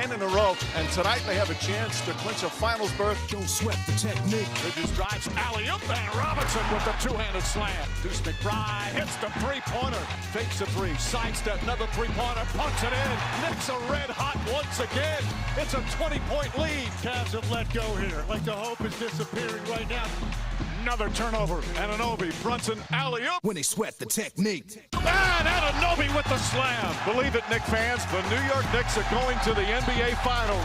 10 in a row, and tonight they have a chance to clinch a finals berth. Don't sweat the technique. Bridges drives alley-oop, and Robinson with the two-handed slam. Deuce McBride hits the three-pointer, fakes a three, sidestep, another three-pointer, punts it in. Knicks are red hot once again. It's a 20-point lead. Cavs have let go here, like the hope is disappearing right now. Another turnover, Anunoby, Brunson, alley-oop. When they sweat the technique. And Anunoby with the slam. Believe it, Knicks fans, the New York Knicks are going to the NBA Finals.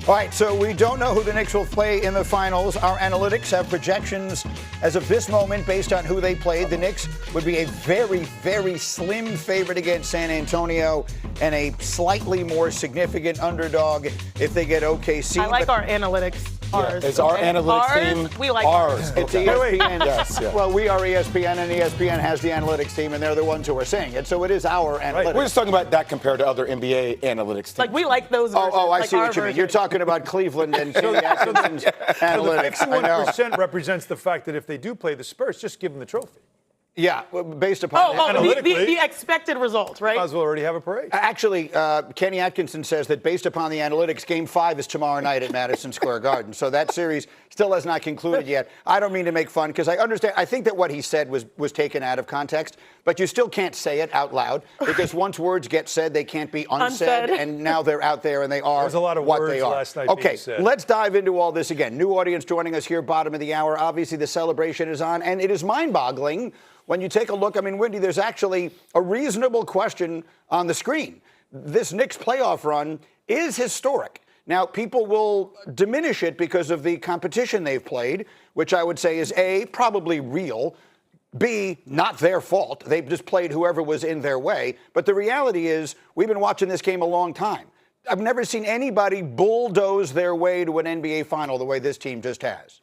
All right, so we don't know who the Knicks will play in the finals. Our analytics have projections as of this moment based on who they played. The Knicks would be a very, very slim favorite against San Antonio and a slightly more significant underdog if they get OKC. I like our analytics. Ours. It's our analytics ours, team. We like ours. It's ESPN. Yes, yeah. Well, we are ESPN, and ESPN has the analytics team, and they're the ones who are saying it. So it is our analytics. Right. We're just talking about that compared to other NBA analytics teams. Like, we like those versions. Oh, I like see our what you mean. version. You're talking about Cleveland and Kenny Atkinson's analytics. I know. 51% represents the fact that if they do play the Spurs, just give them the trophy. Yeah, based upon the expected result, right? Might as well already have a parade. Actually, Kenny Atkinson says that based upon the analytics, Game 5 is tomorrow night at Madison Square Garden. So that series still has not concluded yet. I don't mean to make fun because I understand. I think that what he said was taken out of context, but you still can't say it out loud because once words get said, they can't be unsaid. And now they're out there and they are There's a lot of what words they are. last night Okay, being said. let's dive into all this again. New audience joining us here, bottom of the hour. Obviously, the celebration is on, and it is mind-boggling. When you take a look, I mean, Wendy, there's actually a reasonable question on the screen. This Knicks playoff run is historic. Now, people will diminish it because of the competition they've played, which I would say is A, probably real, B, not their fault. They've just played whoever was in their way. But the reality is we've been watching this game a long time. I've never seen anybody bulldoze their way to an NBA final the way this team just has.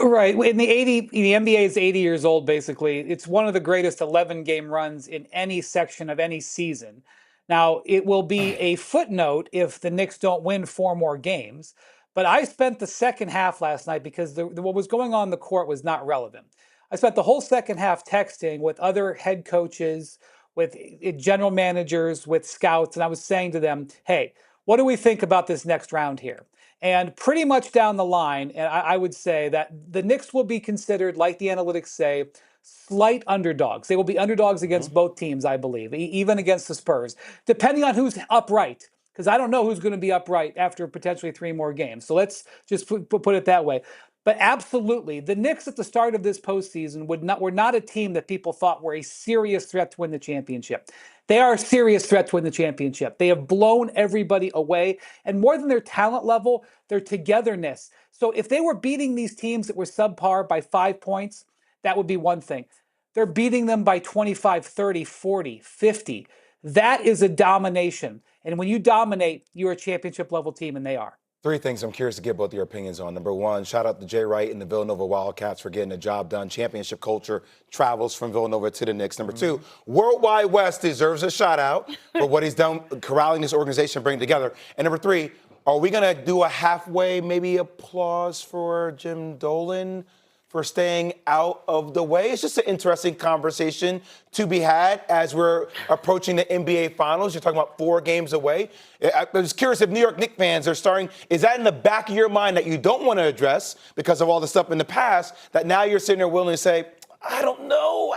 Right. In the NBA is 80 years old, basically. It's one of the greatest 11-game runs in any section of any season. Now, it will be a footnote if the Knicks don't win 4 more games. But I spent the second half last night because what was going on in the court was not relevant. I spent the whole second half texting with other head coaches, with general managers, with scouts, and I was saying to them, hey, what do we think about this next round here? And pretty much down the line, and I would say that the Knicks will be considered, like the analytics say, slight underdogs. They will be underdogs against both teams, I believe, even against the Spurs, depending on who's upright, because I don't know who's going to be upright after potentially 3 more games. So let's just put it that way. But absolutely, the Knicks at the start of this postseason were not a team that people thought were a serious threat to win the championship. They are a serious threat to win the championship. They have blown everybody away. And more than their talent level, their togetherness. So if they were beating these teams that were subpar by 5 points, that would be one thing. They're beating them by 25, 30, 40, 50. That is a domination. And when you dominate, you're a championship level team, and they are. 3 things I'm curious to get both your opinions on. Number 1, shout out to Jay Wright and the Villanova Wildcats for getting the job done. Championship culture travels from Villanova to the Knicks. Number 2, Worldwide West deserves a shout out for what he's done corralling this organization, bringing together. And number 3, are we going to do a halfway maybe applause for Jim Dolan for staying out of the way? It's just an interesting conversation to be had as we're approaching the NBA Finals. You're talking about 4 games away. I was curious if New York Knicks fans are starting, is that in the back of your mind that you don't want to address because of all the stuff in the past, that now you're sitting there willing to say, I don't know,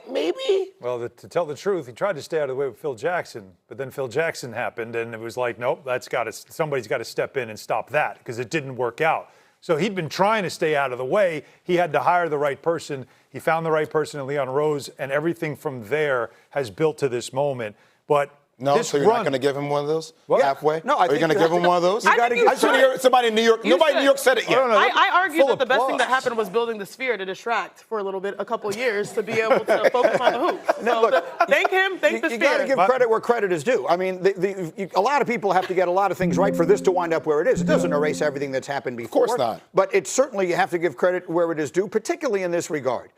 maybe? Well, to tell the truth, he tried to stay out of the way with Phil Jackson, but then Phil Jackson happened, and it was like, nope, somebody's got to step in and stop that because it didn't work out. So he'd been trying to stay out of the way. He had to hire the right person. He found the right person in Leon Rose, and everything from there has built to this moment. But no, so you're not going to give him one of those halfway? No, are you going to give him one of those? I just want to hear somebody in New York. Nobody in New York said it yet. I argue that the best thing that happened was building the Sphere to distract for a couple of years to be able to focus on the hoop. So look, thank him, thank the Sphere. You got to give credit where credit is due. I mean, a lot of people have to get a lot of things right for this to wind up where it is. It doesn't erase everything that's happened before. Of course not. But it's certainly you have to give credit where it is due, particularly in this regard.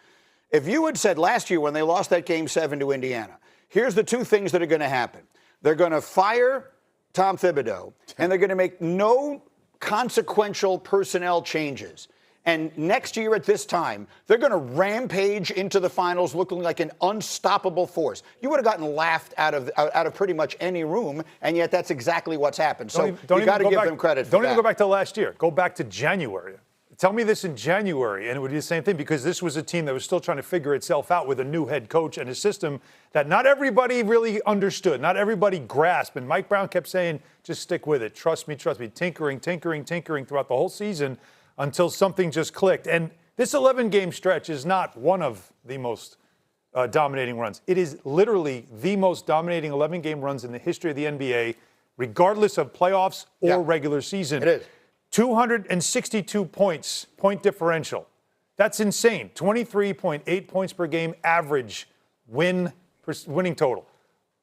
If you had said last year when they lost that Game 7 to Indiana, here's the 2 things that are going to happen. They're going to fire Tom Thibodeau, and they're going to make no consequential personnel changes. And next year at this time, they're going to rampage into the finals looking like an unstoppable force. You would have gotten laughed out of pretty much any room, and yet that's exactly what's happened. So you got to give them credit for that. Don't even go back to last year. Go back to January. Tell me this in January, and it would be the same thing, because this was a team that was still trying to figure itself out with a new head coach and a system that not everybody really understood, not everybody grasped. And Mike Brown kept saying, just stick with it. Trust me, tinkering throughout the whole season until something just clicked. And this 11-game stretch is not one of the most dominating runs. It is literally the most dominating 11-game runs in the history of the NBA, regardless of playoffs or regular season. It is. 262 points, point differential. That's insane. 23.8 points per game average winning total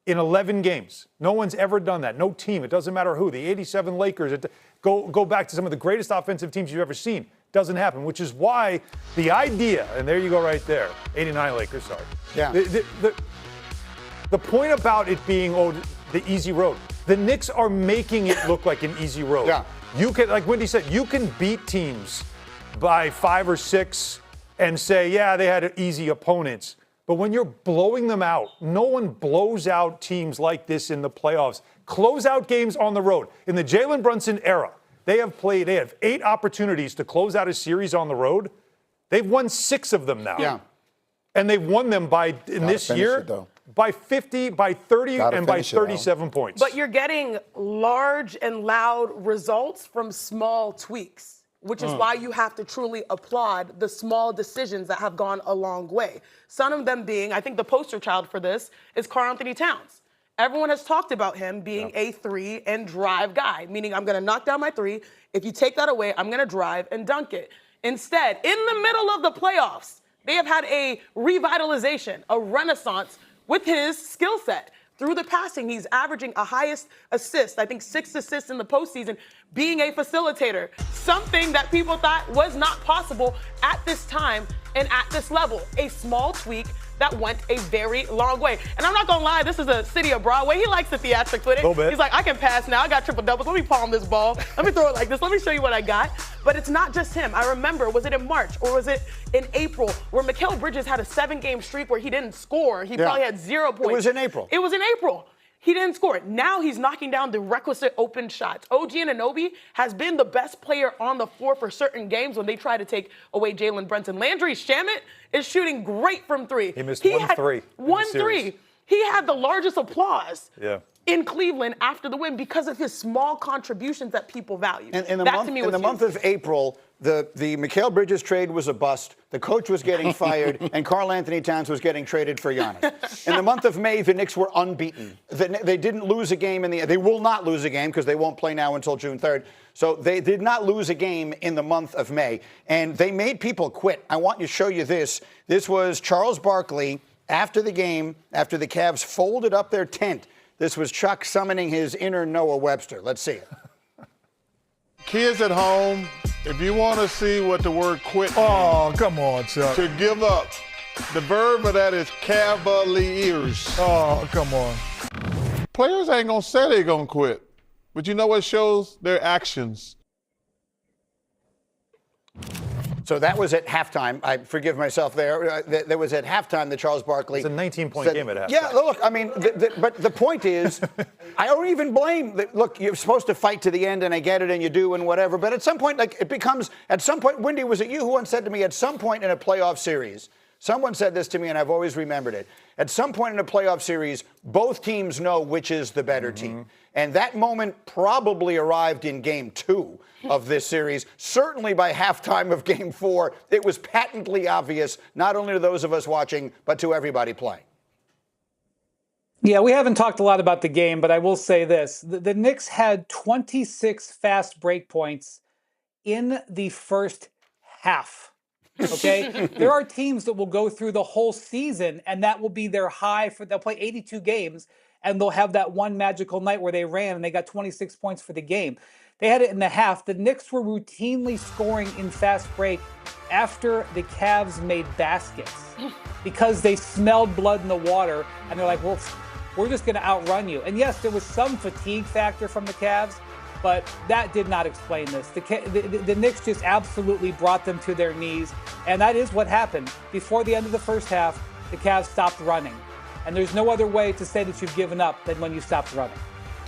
in 11 games. No one's ever done that. No team. It doesn't matter who. The 87 Lakers, go back to some of the greatest offensive teams you've ever seen. Doesn't happen, which is why the idea, and there you go right there, 89 Lakers, sorry. Yeah. The point about it being, the easy road, the Knicks are making it look like an easy road. Yeah. You can, like Wendy said, you can beat teams by 5 or 6 and say, yeah, they had easy opponents. But when you're blowing them out, no one blows out teams like this in the playoffs. Close out games on the road. In the Jalen Brunson era, they have 8 opportunities to close out a series on the road. They've won 6 of them now. Yeah. And they've won them this year by 50, by 30, and by 37 points. But you're getting large and loud results from small tweaks, which is why you have to truly applaud the small decisions that have gone a long way. Some of them being, I think the poster child for this is Karl Anthony Towns. Everyone has talked about him being a 3 and drive guy, meaning I'm going to knock down my 3. If you take that away, I'm going to drive and dunk it. Instead, in the middle of the playoffs, they have had a revitalization, a renaissance with his skill set. Through the passing, he's averaging a highest assist, I think 6 assists in the postseason, being a facilitator, something that people thought was not possible at this time and at this level. A small tweak that went a very long way. And I'm not gonna lie, this is a city of Broadway. He likes the theatrics with it. A little bit. He's like, I can pass now. I got triple doubles. Let me palm this ball. Let me throw it like this. Let me show you what I got. But it's not just him. I remember, was it in March or was it in April, where Mikal Bridges had a 7-game streak where he didn't score. He probably had 0 points. It was in April. It was in April. He didn't score. Now he's knocking down the requisite open shots. OG Anunoby has been the best player on the floor for certain games when they try to take away Jalen Brunson. Landry Shamet is shooting great from 3. He missed 1 3. 1 3. He had the largest applause Yeah. in Cleveland after the win because of his small contributions that people value. In the month of April, the Mikal Bridges trade was a bust. The coach was getting fired, and Karl Anthony Towns was getting traded for Giannis. In the month of May, the Knicks were unbeaten. They didn't lose a game they will not lose a game because they won't play now until June 3rd. So they did not lose a game in the month of May, and they made people quit. I want to show you this. This was Charles Barkley after the game, after the Cavs folded up their tent. This was Chuck summoning his inner Noah Webster. Let's see it. Kids at home, if you want to see what the word quit means, Oh, come on, Chuck. to give up, the verb of that is cavaliers. Oh, come on. Players ain't going to say they're going to quit, but you know what shows? Their actions. So that was at halftime. I forgive myself there. That was at halftime that Charles Barkley. It's a 19-point game at halftime. Yeah, look, I mean, but the point is, I don't even blame. Look, you're supposed to fight to the end, and I get it, and you do, and whatever. But at some point, Wendy, was it you who once said to me, at some point in a playoff series, someone said this to me, and I've always remembered it. At some point in a playoff series, both teams know which is the better team. And that moment probably arrived in Game 2 of this series. Certainly by halftime of Game 4, it was patently obvious, not only to those of us watching, but to everybody playing. Yeah, we haven't talked a lot about the game, but I will say this. The Knicks had 26 fast break points in the first half. Okay? There are teams that will go through the whole season, and that will be their high they'll play 82 games, and they'll have that one magical night where they ran and they got 26 points for the game. They had it in the half. The Knicks were routinely scoring in fast break after the Cavs made baskets because they smelled blood in the water, and they're like, well, we're just going to outrun you. And yes, there was some fatigue factor from the Cavs, but that did not explain this. The Knicks just absolutely brought them to their knees, and that is what happened. Before the end of the first half, the Cavs stopped running. And there's no other way to say that you've given up than when you stopped running.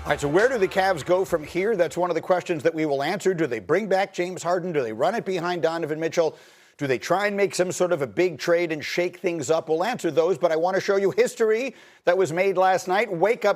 All right, so where do the Cavs go from here? That's one of the questions that we will answer. Do they bring back James Harden? Do they run it behind Donovan Mitchell? Do they try and make some sort of a big trade and shake things up? We'll answer those, but I want to show you history that was made last night. Wake up.